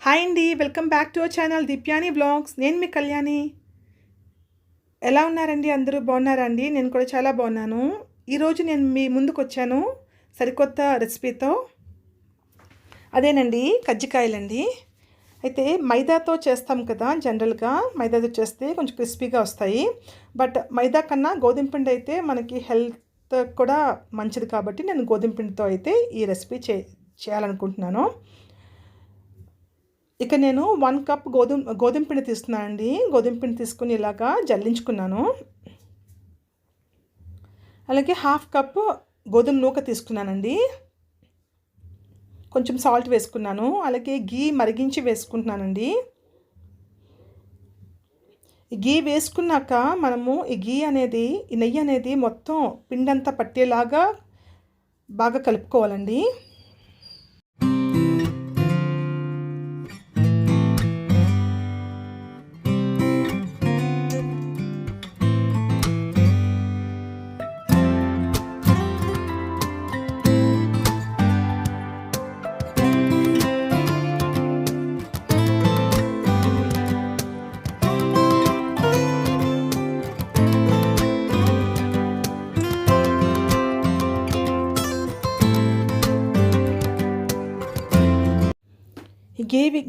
Hi అండి, welcome back to our channel Deepyani blogs. నేను మీ కళ్యాణి. ఎలా ఉన్నారండి? అందరూ బాగున్నారా అండి? నేను కూడా చాలా బాగున్నాను. ఈరోజు నేను మీ ముందుకు వచ్చాను సరికొత్త రెసిపీతో. అదేనండి, కజ్జికాయలండి. అయితే మైదాతో చేస్తాం కదా, జనరల్గా మైదాతో చేస్తే కొంచెం క్రిస్పీగా వస్తాయి. బట్ మైదా కన్నా గోధుమ పిండి అయితే మనకి హెల్త్ కూడా మంచిది కాబట్టి నేను గోధుమ పిండితో అయితే ఈ రెసిపీ చేయాలనుకుంటున్నాను. ఇక నేను 1 కప్ గోధుమ పిండి తీసుకున్నానండి. గోధుమ పిండి తీసుకుని ఇలాగా జల్లించుకున్నాను. అలాగే 1/2 కప్ గోధుమ నూక తీసుకున్నానండి. కొంచెం సాల్ట్ వేసుకున్నాను. అలాగే గీ మరిగించి వేసుకుంటున్నానండి. ఈ గీ వేసుకున్నాక మనము ఈ నెయ్యి అనేది మొత్తం పిండంతా పట్టేలాగా బాగా కలుపుకోవాలండి.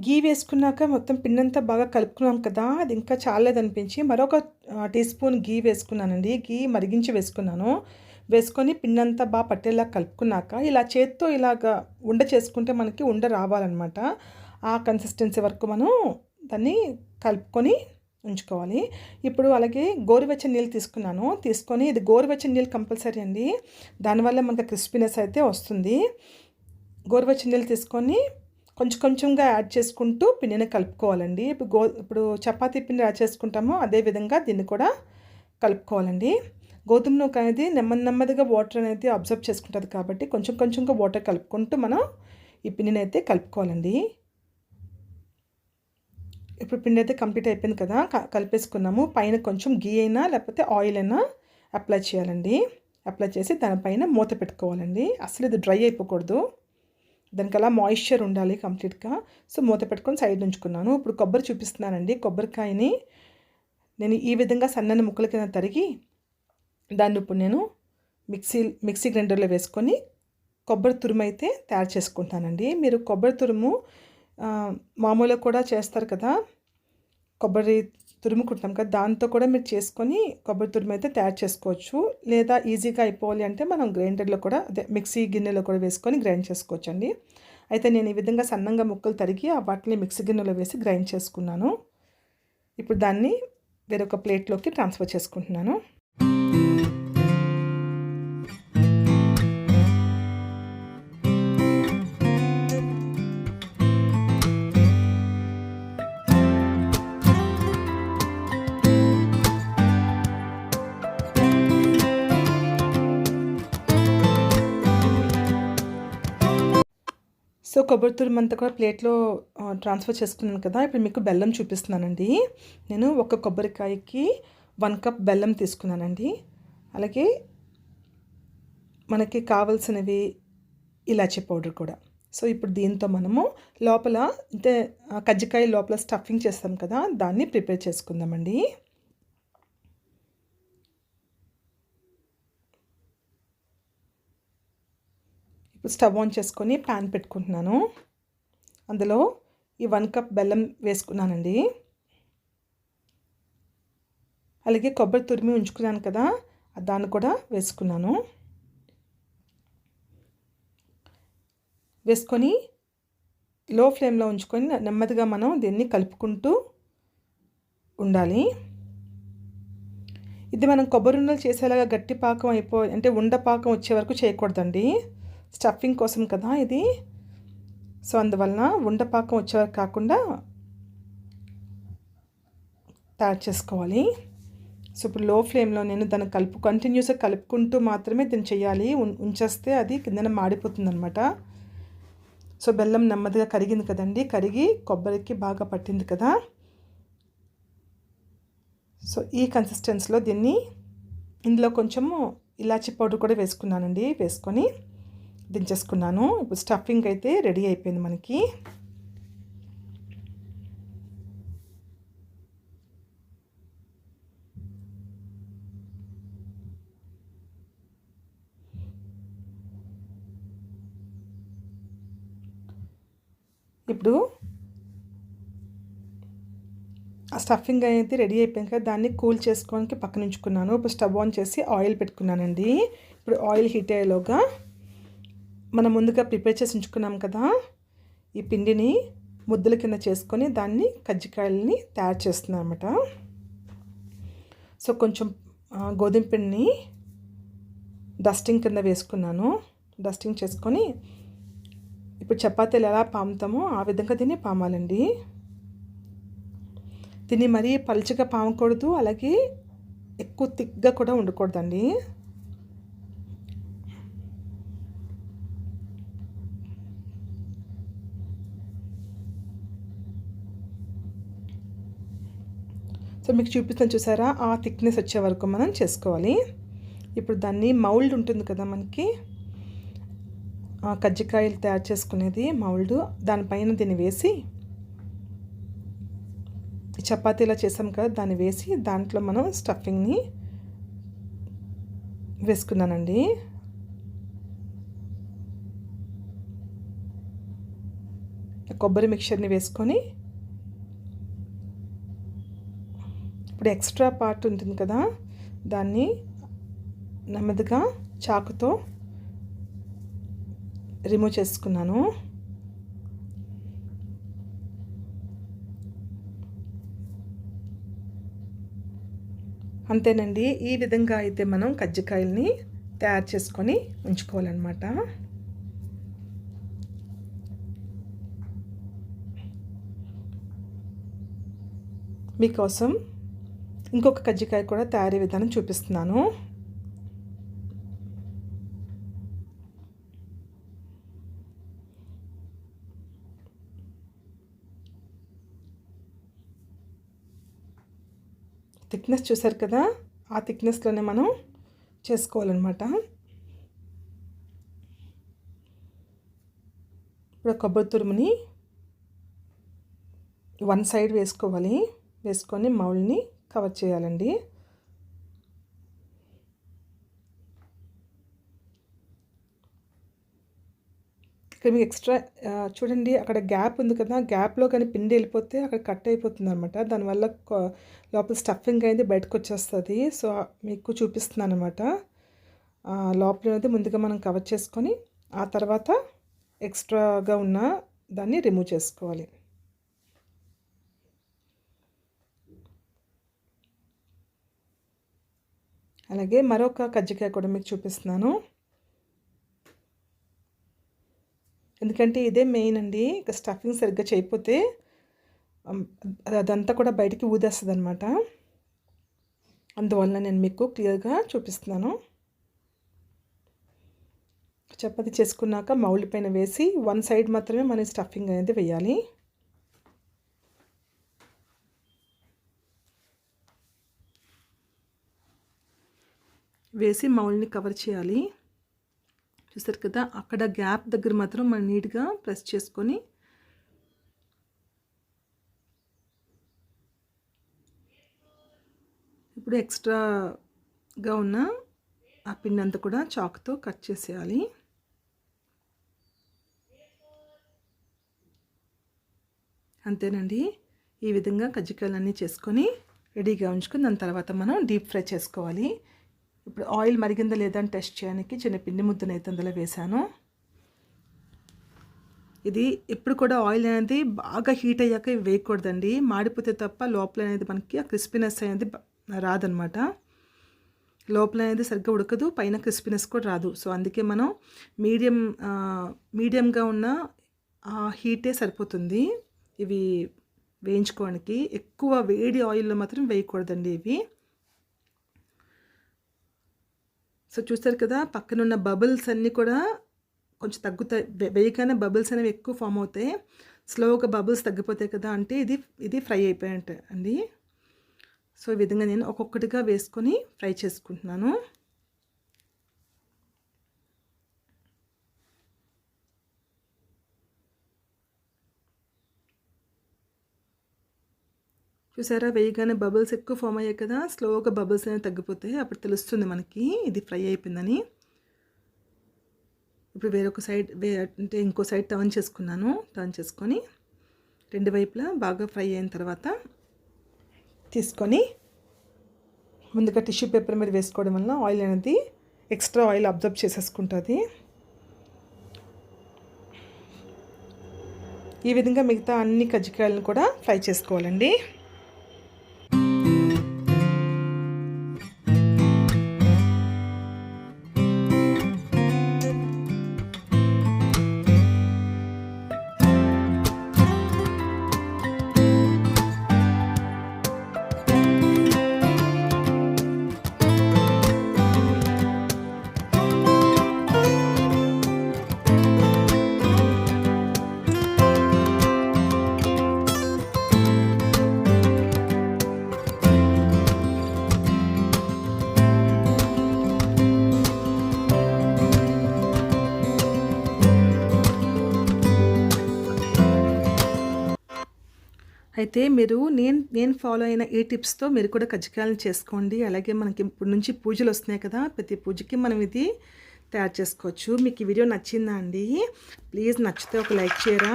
గీ వేసుకున్నాక మొత్తం పిండంతా బాగా కలుపుకున్నాం కదా, అది ఇంకా చాలేదనిపించి మరొక టీ స్పూన్ గీ వేసుకున్నానండి. గీ మరిగించి వేసుకున్నాను. వేసుకొని పిండంతా బాగా పట్టేలా కలుపుకున్నాక ఇలా చేత్తో ఇలాగా ఉండ చేసుకుంటే మనకి ఉండ రావాలన్నమాట. ఆ కన్సిస్టెన్సీ వరకు మనం దాన్ని కలుపుకొని ఉంచుకోవాలి. ఇప్పుడు అలాగే గోరువెచ్చని నీళ్ళు తీసుకొని ఇది గోరువెచ్చని నీళ్ళు కంపల్సరీ అండి. దానివల్ల మనకి క్రిస్పీనెస్ అయితే వస్తుంది. గోరువెచ్చని నీళ్ళు తీసుకొని కొంచెంగా యాడ్ చేసుకుంటూ పిండిని కలుపుకోవాలండి. ఇప్పుడు చపాతీ పిండి యాడ్ చేసుకుంటామో అదేవిధంగా దీన్ని కూడా కలుపుకోవాలండి. గోధుమ నూక అనేది నెమ్మదిగా వాటర్ అనేది అబ్జర్వ్ చేసుకుంటుంది కాబట్టి కొంచెంగా వాటర్ కలుపుకుంటూ మనం ఈ పిండిని అయితే కలుపుకోవాలండి. ఇప్పుడు పిండి అయితే కంప్లీట్ అయిపోయింది కదా, కలిపేసుకున్నాము. పైన కొంచెం గీ అయినా లేకపోతే ఆయిల్ అయినా అప్లై చేయాలండి. అప్లై చేసి దానిపైన మూత పెట్టుకోవాలండి. అసలు ఇది డ్రై అయిపోకూడదు, దానికి అలా మాయిశ్చర్ ఉండాలి కంప్లీట్గా. సో మూత పెట్టుకొని సైడ్ ఉంచుకున్నాను. ఇప్పుడు కొబ్బరి చూపిస్తున్నానండి. కొబ్బరికాయని నేను ఈ విధంగా సన్నని ముక్కల కింద తరిగి దాన్ని ఇప్పుడు నేను మిక్సీ గ్రైండర్లో వేసుకొని కొబ్బరి తురుము అయితే తయారు చేసుకుంటానండి. మీరు కొబ్బరి తురుము మామూలుగా కూడా చేస్తారు కదా, కొబ్బరి తురుముకుంటాం కదా, దాంతో కూడా మీరు చేసుకొని కొబ్బరి తురుము అయితే తయారు చేసుకోవచ్చు. లేదా ఈజీగా అయిపోవాలి అంటే మనం గ్రైండర్లో కూడా మిక్సీ గిన్నెలో కూడా వేసుకొని గ్రైండ్ చేసుకోవచ్చు అండి. అయితే నేను ఈ విధంగా సన్నంగా ముక్కలు తరిగి వాటిని మిక్సీ గిన్నెలో వేసి గ్రైండ్ చేసుకున్నాను. ఇప్పుడు దాన్ని వేరొక ప్లేట్లోకి ట్రాన్స్ఫర్ చేసుకుంటున్నాను. సో కొబ్బరి తురుము అంతా కూడా ప్లేట్లో ట్రాన్స్ఫర్ చేసుకున్నాను కదా. ఇప్పుడు మీకు బెల్లం చూపిస్తున్నానండి. నేను ఒక కొబ్బరికాయకి 1 కప్ బెల్లం తీసుకున్నానండి. అలాగే మనకి కావాల్సినవి ఇలాచీ పౌడర్ కూడా. సో ఇప్పుడు దీంతో మనము లోపల అంటే కజ్జికాయ లోపల స్టఫింగ్ చేస్తాం కదా, దాన్ని ప్రిపేర్ చేసుకుందామండి. ఇప్పుడు స్టవ్ ఆన్ చేసుకొని ప్యాన్ పెట్టుకుంటున్నాను. అందులో ఈ 1 కప్ బెల్లం వేసుకున్నానండి. అలాగే కొబ్బరి తురిమి ఉంచుకున్నాను కదా, దాన్ని కూడా వేసుకున్నాను. వేసుకొని లో ఫ్లేమ్లో ఉంచుకొని నెమ్మదిగా మనం దీన్ని కలుపుకుంటూ ఉండాలి. ఇది మనం కొబ్బరి ఉండలు చేసేలాగా గట్టి పాకం అంటే ఉండ పాకం వచ్చే వరకు చేయకూడదండి. స్టఫింగ్ కోసం కదా ఇది. సో అందువలన ఉండపాకం వచ్చేవరకు కాకుండా తయారు చేసుకోవాలి. సో ఇప్పుడు లో ఫ్లేమ్లో నేను దాన్ని కంటిన్యూస్గా కలుపుకుంటూ మాత్రమే దీన్ని చేయాలి. ఉంచేస్తే అది కిందన మాడిపోతుంది అనమాట. సో బెల్లం నెమ్మదిగా కరిగింది కదండి, కరిగి కొబ్బరికి బాగా పట్టింది కదా. సో ఈ కన్సిస్టెన్సీలో ఇందులో కొంచెము ఇలాచీ పౌడర్ కూడా వేసుకున్నానండి. వేసుకొని దించేసుకున్నాను. ఇప్పుడు స్టఫింగ్ అయితే రెడీ అయిపోయింది మనకి. ఇప్పుడు ఆ స్టఫింగ్ అనేది రెడీ అయిపోయాక దాన్ని కూల్ చేసుకోవడానికి పక్కన ఉంచుకున్నాను. ఇప్పుడు స్టవ్ ఆన్ చేసి ఆయిల్ పెట్టుకున్నానండి. ఇప్పుడు ఆయిల్ హీట్ అయ్యేలోగా మనం ముందుగా ప్రిపేర్ చేసి ఉంచుకున్నాం కదా, ఈ పిండిని ముద్దల కింద చేసుకొని దాన్ని కజ్జికాయలని తయారు చేస్తున్నాను అనమాట. సో కొంచెం గోధుమ పిండిని డస్టింగ్ కింద వేసుకున్నాను. డస్టింగ్ చేసుకొని ఇప్పుడు చపాతీలు ఎలా పాముతామో ఆ విధంగా దీన్ని పామాలండి. దీన్ని మరీ పలుచగా పామకూడదు, అలాగే ఎక్కువ థిక్గా కూడా ఉండకూడదండి. సో మీకు చూపిస్తాను చూసారా, ఆ థిక్నెస్ వచ్చే వరకు మనం చేసుకోవాలి. ఇప్పుడు దాన్ని మౌల్డ్ ఉంటుంది కదా మనకి, కజ్జికాయలు తయారు చేసుకునేది మౌల్డ్, దానిపైన దీన్ని వేసి చపాతీలా చేసాం కదా దాన్ని వేసి దాంట్లో మనం స్టఫింగ్ని వేసుకున్నానండి. కొబ్బరి మిక్చర్ని వేసుకొని ఇప్పుడు ఎక్స్ట్రా పార్ట్ ఉంటుంది కదా దాన్ని నెమ్మదిగా చాకుతో రిమూవ్ చేసుకున్నాను. అంతేనండి. ఈ విధంగా అయితే మనం కజ్జికాయల్ని తయారు చేసుకొని ఉంచుకోవాలన్నమాట. మీకోసం ఇంకొక కజ్జికాయ కూడా తయారీ విధానం చూపిస్తున్నాను. థిక్నెస్ చూసారు కదా, ఆ థిక్నెస్లోనే మనం చేసుకోవాలన్నమాట. ఇప్పుడు కొబ్బరి తురుముని వన్ సైడ్ వేసుకోవాలి. వేసుకొని మౌల్డ్ని కవర్ చేయాలండి. ఇక్కడ మీకు ఎక్స్ట్రా చూడండి, అక్కడ గ్యాప్ ఉంది కదా, గ్యాప్లో కానీ పిండి వెళ్ళిపోతే అక్కడ కట్ అయిపోతుంది అనమాట. దానివల్ల లోపల స్టఫింగ్ అనేది బయటకు వచ్చేస్తుంది. సో మీకు చూపిస్తున్నాను అనమాట. లోపల అనేది ముందుగా మనం కవర్ చేసుకొని ఆ తర్వాత ఎక్స్ట్రాగా ఉన్న దాన్ని రిమూవ్ చేసుకోవాలి. అలాగే మరొక కజ్జికాయ కూడా మీకు చూపిస్తున్నాను. ఎందుకంటే ఇదే మెయిన్ అండి. ఇక స్టఫింగ్ సరిగ్గా చేయకపోతే అదంతా కూడా బయటికి ఊదేస్తుంది అనమాట. అందువల్ల నేను మీకు క్లియర్గా చూపిస్తున్నాను. చపాతీ చేసుకున్నాక మౌల్డ్ పైన వేసి వన్ సైడ్ మాత్రమే మనం స్టఫింగ్ అనేది వేయాలి. వేసి మౌల్డ్ని కవర్ చేయాలి. చూసారు కదా, అక్కడ గ్యాప్ దగ్గర మాత్రం మనం నీట్గా ప్రెస్ చేసుకొని ఇప్పుడు ఎక్స్ట్రాగా ఉన్న ఆ పిండి అంతా కూడా చాకుతో కట్ చేసేయాలి. అంతేనండి. ఈ విధంగా కజ్జికాయలన్నీ చేసుకొని రెడీగా ఉంచుకొని దాని తర్వాత మనం డీప్ ఫ్రై చేసుకోవాలి. ఇప్పుడు ఆయిల్ మరిగిందా లేదా అని టెస్ట్ చేయడానికి చిన్న పిండి ముద్దను అయితే అందులో వేసాను. ఇది ఎప్పుడు కూడా ఆయిల్ అనేది బాగా హీట్ అయ్యాక వేయకూడదండి. మాడిపోతే తప్ప లోపల అనేది మనకి ఆ క్రిస్పీనెస్ అనేది రాదనమాట. లోపల అనేది సరిగ్గా ఉడకదు, పైన క్రిస్పీనెస్ కూడా రాదు. సో అందుకే మనం మీడియంగా ఉన్న ఆ హీటే సరిపోతుంది ఇవి వేయించుకోవడానికి. ఎక్కువ వేడి ఆయిల్లో మాత్రం వేయకూడదండి ఇవి. సో చూస్తారు కదా, పక్కనున్న బబుల్స్ అన్నీ కూడా కొంచెం తగ్గుతాయి. వేయగానే బబుల్స్ అనేవి ఎక్కువ ఫామ్ అవుతాయి. స్లోగా బబుల్స్ తగ్గిపోతాయి కదా, అంటే ఇది ఫ్రై అయిపోయాయంట అండి. సో ఈ విధంగా నేను ఒక్కొక్కటిగా వేసుకొని ఫ్రై చేసుకుంటున్నాను. చూసారా, వేయగానే బబుల్స్ ఎక్కువ ఫామ్ అయ్యాయి కదా, స్లోగా బబుల్స్ అనేవి తగ్గిపోతాయి. అప్పుడు తెలుస్తుంది మనకి ఇది ఫ్రై అయిపోయిందని. ఇప్పుడు వేరొక సైడ్ అంటే ఇంకో సైడ్ టర్న్ చేసుకున్నాను. టర్న్ చేసుకొని రెండు వైపులా బాగా ఫ్రై అయిన తర్వాత తీసుకొని ముందుగా టిష్యూ పేపర్ మీద వేసుకోవడం వల్ల ఆయిల్ అనేది ఎక్స్ట్రా ఆయిల్ అబ్జర్వ్ చేసేసుకుంటుంది. ఈ విధంగా మిగతా అన్ని కజ్జికాయలను కూడా ఫ్రై చేసుకోవాలండి. అయితే మీరు నేను ఫాలో అయిన ఈ టిప్స్తో మీరు కూడా కజ్జికాయలను చేసుకోండి. అలాగే మనకి ఇప్పుడు నుంచి పూజలు వస్తున్నాయి కదా, ప్రతి పూజకి మనం ఇది తయారు చేసుకోవచ్చు. మీకు ఈ వీడియో నచ్చిందా అండి? ప్లీజ్ నచ్చితే ఒక లైక్ చేయరా,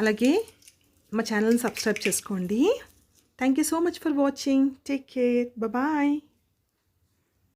అలాగే మా ఛానల్ని సబ్స్క్రైబ్ చేసుకోండి. Thank you so much for watching. Take care. Bye.